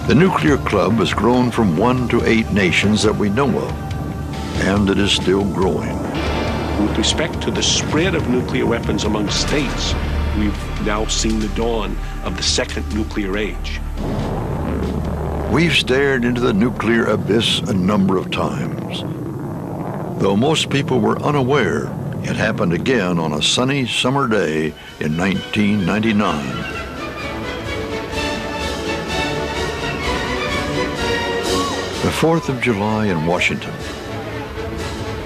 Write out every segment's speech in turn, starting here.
The nuclear club has grown from 1 to 8 nations that we know of, and it is still growing. With respect to the spread of nuclear weapons among states, we've now seen the dawn of the second nuclear age. We've stared into the nuclear abyss a number of times. Though most people were unaware, it happened again on a sunny summer day in 1999. The 4th of July in Washington.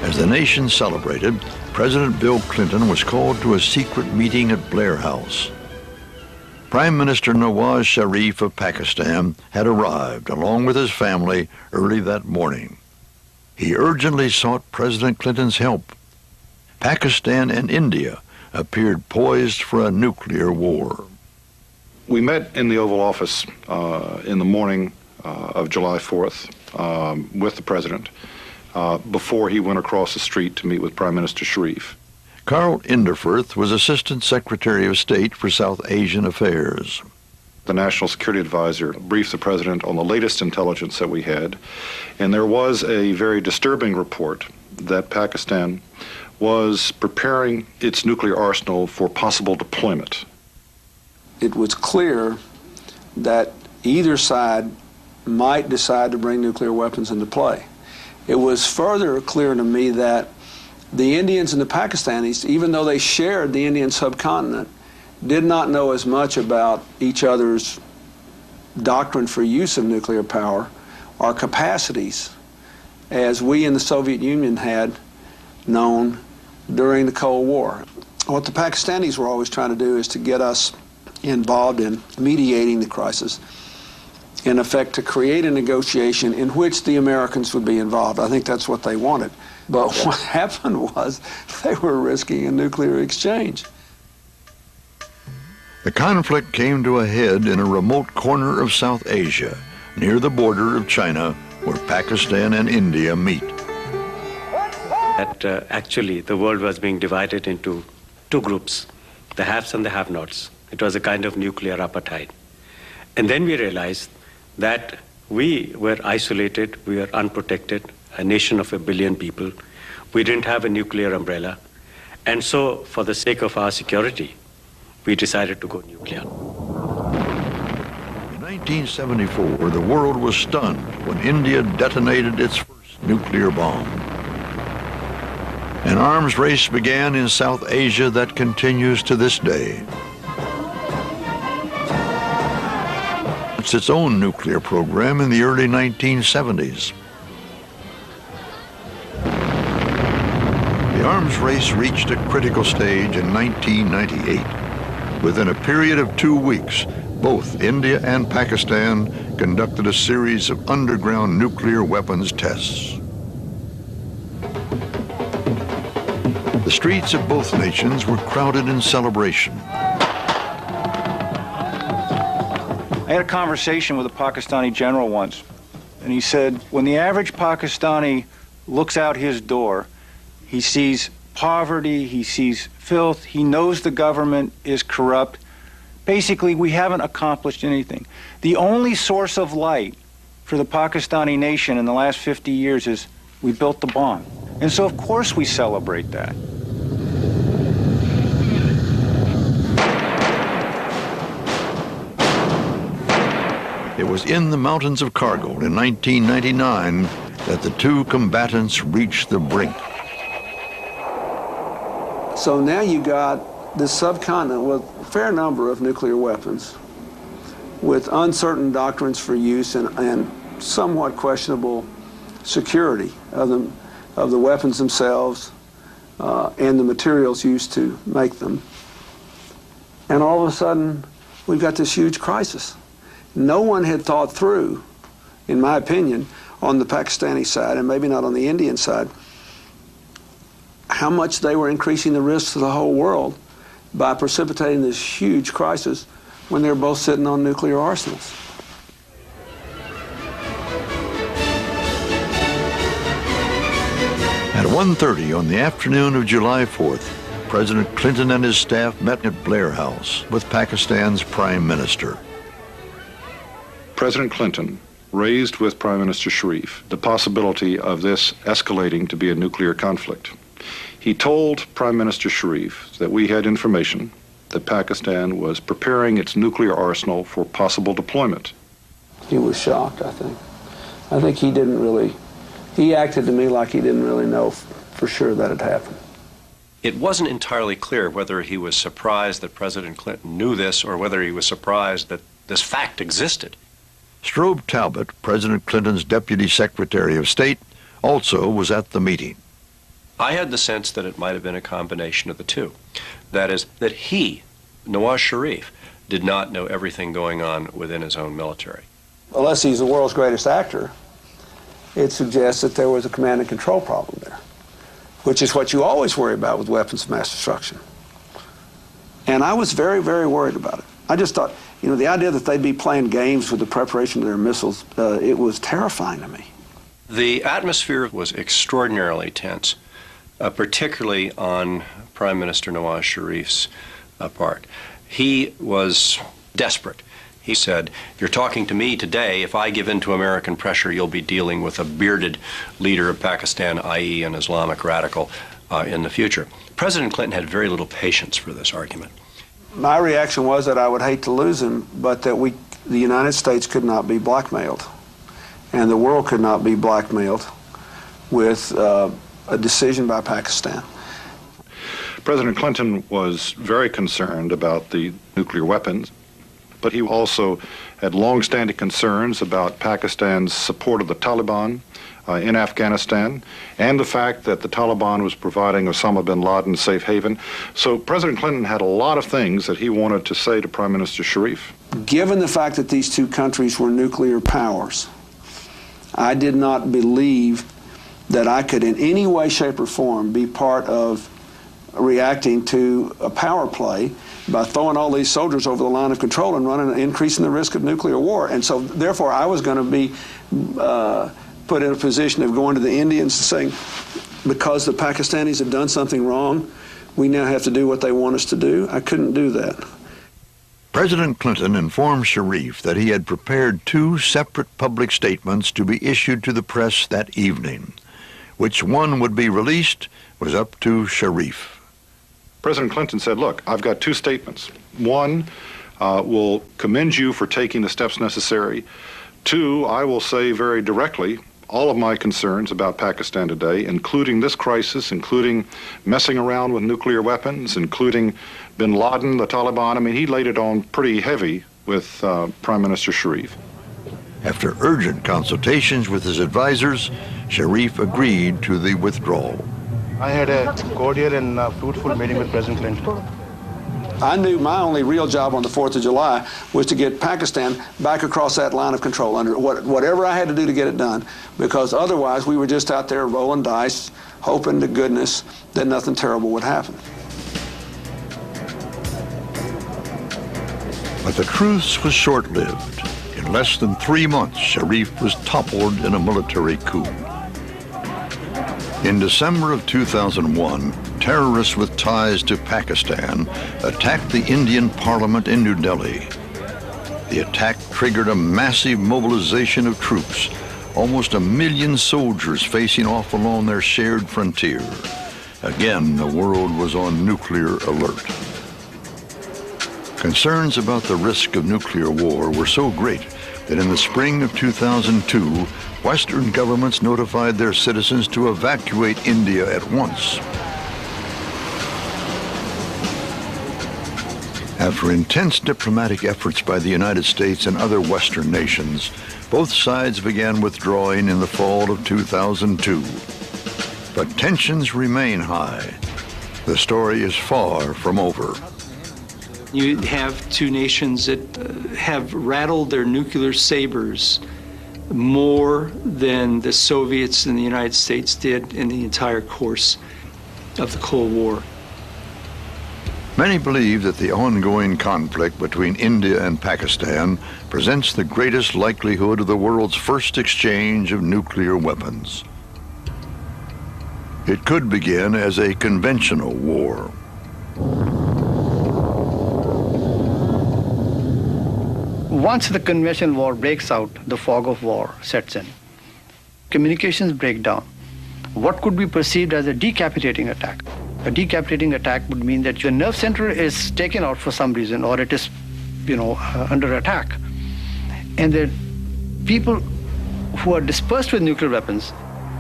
As the nation celebrated, President Bill Clinton was called to a secret meeting at Blair House. Prime Minister Nawaz Sharif of Pakistan had arrived along with his family early that morning. He urgently sought President Clinton's help. Pakistan and India appeared poised for a nuclear war. We met in the Oval Office in the morning of July 4th with the President before he went across the street to meet with Prime Minister Sharif. Carl Inderfirth was Assistant Secretary of State for South Asian Affairs. The National Security Advisor briefed the President on the latest intelligence that we had, and there was a very disturbing report that Pakistan was preparing its nuclear arsenal for possible deployment. It was clear that either side might decide to bring nuclear weapons into play. It was further clear to me that the Indians and the Pakistanis, even though they shared the Indian subcontinent, did not know as much about each other's doctrine for use of nuclear power or capacities as we in the Soviet Union had known during the Cold War. What the Pakistanis were always trying to do is to get us involved in mediating the crisis, in effect to create a negotiation in which the Americans would be involved. I think that's what they wanted. But what happened was they were risking a nuclear exchange. The conflict came to a head in a remote corner of South Asia, near the border of China, where Pakistan and India meet. Actually, the world was being divided into two groups, the haves and the have-nots. It was a kind of nuclear apartheid. And then we realized that we were isolated, we were unprotected, a nation of 1 billion people. We didn't have a nuclear umbrella. And so, for the sake of our security, we decided to go nuclear. In 1974, the world was stunned when India detonated its first nuclear bomb. An arms race began in South Asia that continues to this day. It's its own nuclear program in the early 1970s. The arms race reached a critical stage in 1998. Within a period of 2 weeks, both India and Pakistan conducted a series of underground nuclear weapons tests. The streets of both nations were crowded in celebration. I had a conversation with a Pakistani general once, and he said, when the average Pakistani looks out his door, he sees poverty, he sees filth, he knows the government is corrupt. Basically, we haven't accomplished anything. The only source of light for the Pakistani nation in the last 50 years is we built the bomb. And so, of course, we celebrate that. It was in the mountains of Kargil in 1999 that the two combatants reached the brink. So now you got this subcontinent with a fair number of nuclear weapons, with uncertain doctrines for use and somewhat questionable security of the weapons themselves and the materials used to make them. And all of a sudden, we've got this huge crisis. No one had thought through, in my opinion, on the Pakistani side, and maybe not on the Indian side, how much they were increasing the risks to the whole world by precipitating this huge crisis when they're both sitting on nuclear arsenals. At 1:30 on the afternoon of July 4th, President Clinton and his staff met at Blair House with Pakistan's Prime Minister. President Clinton raised with Prime Minister Sharif the possibility of this escalating to be a nuclear conflict. He told Prime Minister Sharif that we had information that Pakistan was preparing its nuclear arsenal for possible deployment. He was shocked, I think. I think he acted to me like he didn't really know for sure that had happened. It wasn't entirely clear whether he was surprised that President Clinton knew this or whether he was surprised that this fact existed. Strobe Talbot, President Clinton's Deputy Secretary of State, also was at the meeting. I had the sense that it might have been a combination of the two. That is, that he, Nawaz Sharif, did not know everything going on within his own military. Unless he's the world's greatest actor, it suggests that there was a command and control problem there, which is what you always worry about with weapons of mass destruction. And I was very, very worried about it. I just thought, the idea that they'd be playing games with the preparation of their missiles, it was terrifying to me. The atmosphere was extraordinarily tense, particularly on Prime Minister Nawaz Sharif's part. He was desperate. He said, "You're talking to me today. If I give in to American pressure, you'll be dealing with a bearded leader of Pakistan, i.e. an Islamic radical, in the future." President Clinton had very little patience for this argument. My reaction was that I would hate to lose him, but that the United States could not be blackmailed, and the world could not be blackmailed with a decision by Pakistan. President Clinton was very concerned about the nuclear weapons, but he also had long-standing concerns about Pakistan's support of the Taliban in Afghanistan, and the fact that the Taliban was providing Osama bin Laden safe haven. So President Clinton had a lot of things that he wanted to say to Prime Minister Sharif. Given the fact that these two countries were nuclear powers, I did not believe that I could in any way, shape, or form be part of reacting to a power play by throwing all these soldiers over the line of control and increasing the risk of nuclear war. And so therefore I was going to be put in a position of going to the Indians and saying, because the Pakistanis have done something wrong, we now have to do what they want us to do. I couldn't do that. President Clinton informed Sharif that he had prepared two separate public statements to be issued to the press that evening. Which one would be released was up to Sharif. President Clinton said, "Look, I've got two statements. One will commend you for taking the steps necessary. Two, I will say very directly all of my concerns about Pakistan today, including this crisis, including messing around with nuclear weapons, including bin Laden, the Taliban." I mean, he laid it on pretty heavy with Prime Minister Sharif. After urgent consultations with his advisors, Sharif agreed to the withdrawal. I had a cordial and fruitful meeting with President Clinton. I knew my only real job on the 4th of July was to get Pakistan back across that line of control, under whatever I had to do to get it done, because otherwise we were just out there rolling dice, hoping to goodness that nothing terrible would happen. But the truce was short-lived. In less than 3 months, Sharif was toppled in a military coup. In December of 2001, terrorists with ties to Pakistan attacked the Indian Parliament in New Delhi. The attack triggered a massive mobilization of troops, almost 1 million soldiers facing off along their shared frontier. Again, the world was on nuclear alert. Concerns about the risk of nuclear war were so great that in the spring of 2002, Western governments notified their citizens to evacuate India at once. After intense diplomatic efforts by the United States and other Western nations, both sides began withdrawing in the fall of 2002. But tensions remain high. The story is far from over. You have two nations that have rattled their nuclear sabers more than the Soviets and the United States did in the entire course of the Cold War. Many believe that the ongoing conflict between India and Pakistan presents the greatest likelihood of the world's first exchange of nuclear weapons. It could begin as a conventional war. Once the conventional war breaks out, the fog of war sets in. Communications break down. What could be perceived as a decapitating attack? A decapitating attack would mean that your nerve center is taken out for some reason, or it is, under attack. And the people who are dispersed with nuclear weapons,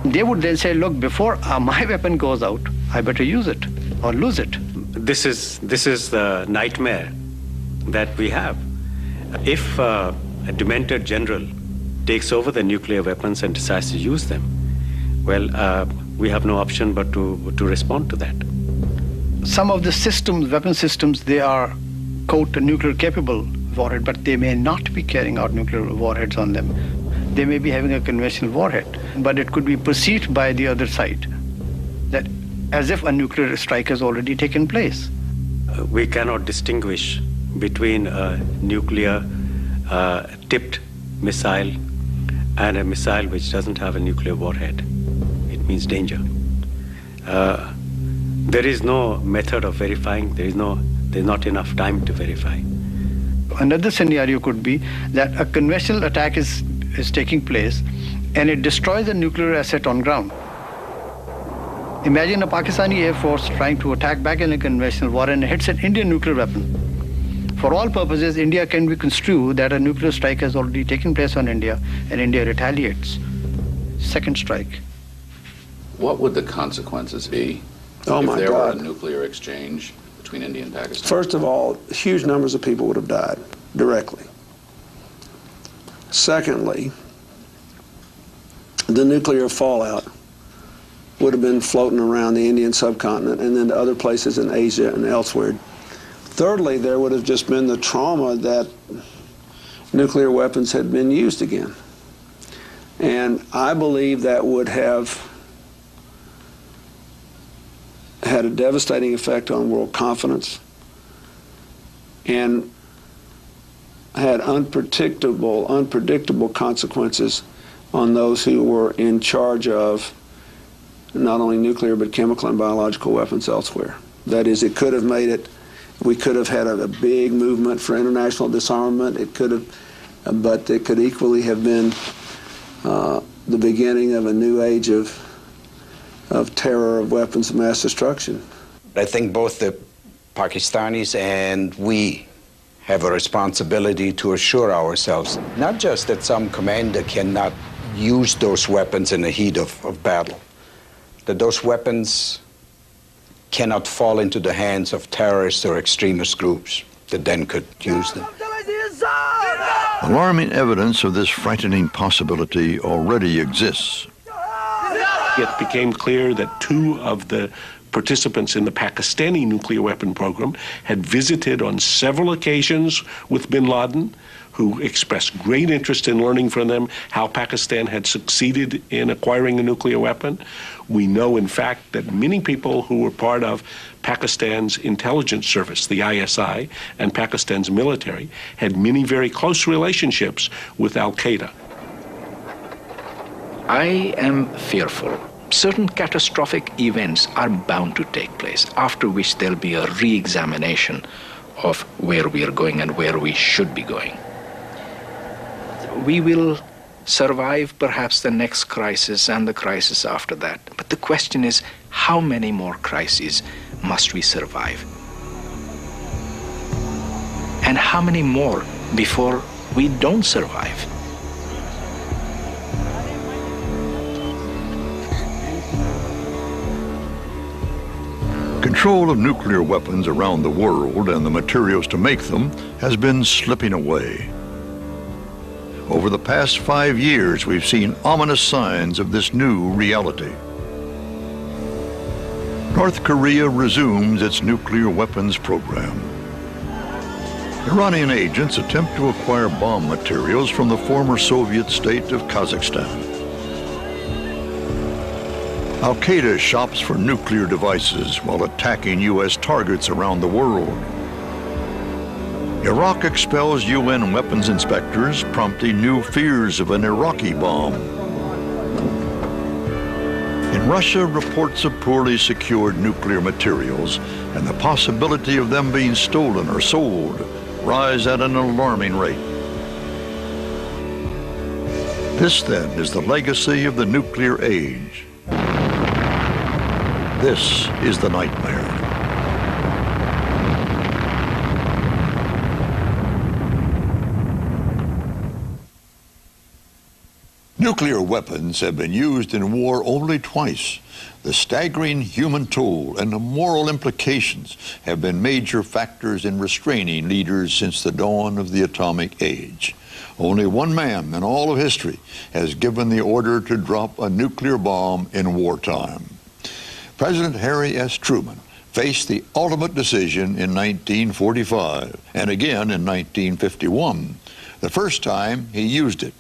they would then say, look, before my weapon goes out, I better use it or lose it. This is the nightmare that we have. If a demented general takes over the nuclear weapons and decides to use them, well, we have no option but to respond to that. Some of the systems, weapon systems, they are, quote, nuclear capable warhead, but they may not be carrying out nuclear warheads on them. They may be having a conventional warhead, but it could be perceived by the other side that as if a nuclear strike has already taken place. We cannot distinguish between a nuclear tipped missile and a missile which doesn't have a nuclear warhead. It means danger. There is no method of verifying. There's not enough time to verify. Another scenario could be that a conventional attack is taking place and it destroys a nuclear asset on ground. Imagine a Pakistani Air Force trying to attack back in a conventional war and hits an Indian nuclear weapon. For all purposes, India can be construed that a nuclear strike has already taken place on India and India retaliates. Second strike. What would the consequences be if there were a nuclear exchange between India and Pakistan? First of all, huge numbers of people would have died directly. Secondly, the nuclear fallout would have been floating around the Indian subcontinent and then to other places in Asia and elsewhere. Thirdly, there would have just been the trauma that nuclear weapons had been used again. And I believe that would have had a devastating effect on world confidence and had unpredictable consequences on those who were in charge of not only nuclear but chemical and biological weapons elsewhere. That is, it could have made it, we could have had a big movement for international disarmament. It could have, but it could equally have been the beginning of a new age of terror, of weapons of mass destruction. I think both the Pakistanis and we have a responsibility to assure ourselves, not just that some commander cannot use those weapons in the heat of battle, that those weapons cannot fall into the hands of terrorist or extremist groups that then could use them. Alarming evidence of this frightening possibility already exists. It became clear that two of the participants in the Pakistani nuclear weapon program had visited on several occasions with bin Laden, who expressed great interest in learning from them how Pakistan had succeeded in acquiring a nuclear weapon. We know, in fact, that many people who were part of Pakistan's intelligence service, the ISI, and Pakistan's military had many very close relationships with Al-Qaeda. I am fearful. Certain catastrophic events are bound to take place, after which there'll be a re-examination of where we are going and where we should be going. We will survive perhaps the next crisis and the crisis after that. But the question is, how many more crises must we survive? And how many more before we don't survive? Control of nuclear weapons around the world and the materials to make them has been slipping away. Over the past 5 years, we've seen ominous signs of this new reality. North Korea resumes its nuclear weapons program. Iranian agents attempt to acquire bomb materials from the former Soviet state of Kazakhstan. Al-Qaeda shops for nuclear devices while attacking U.S. targets around the world. Iraq expels UN weapons inspectors, prompting new fears of an Iraqi bomb. In Russia, reports of poorly secured nuclear materials and the possibility of them being stolen or sold rise at an alarming rate. This, then, is the legacy of the nuclear age. This is the nightmare. Nuclear weapons have been used in war only twice. The staggering human toll and the moral implications have been major factors in restraining leaders since the dawn of the atomic age. Only one man in all of history has given the order to drop a nuclear bomb in wartime. President Harry S. Truman faced the ultimate decision in 1945 and again in 1951. The first time he used it.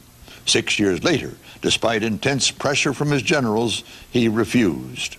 6 years later, despite intense pressure from his generals, he refused.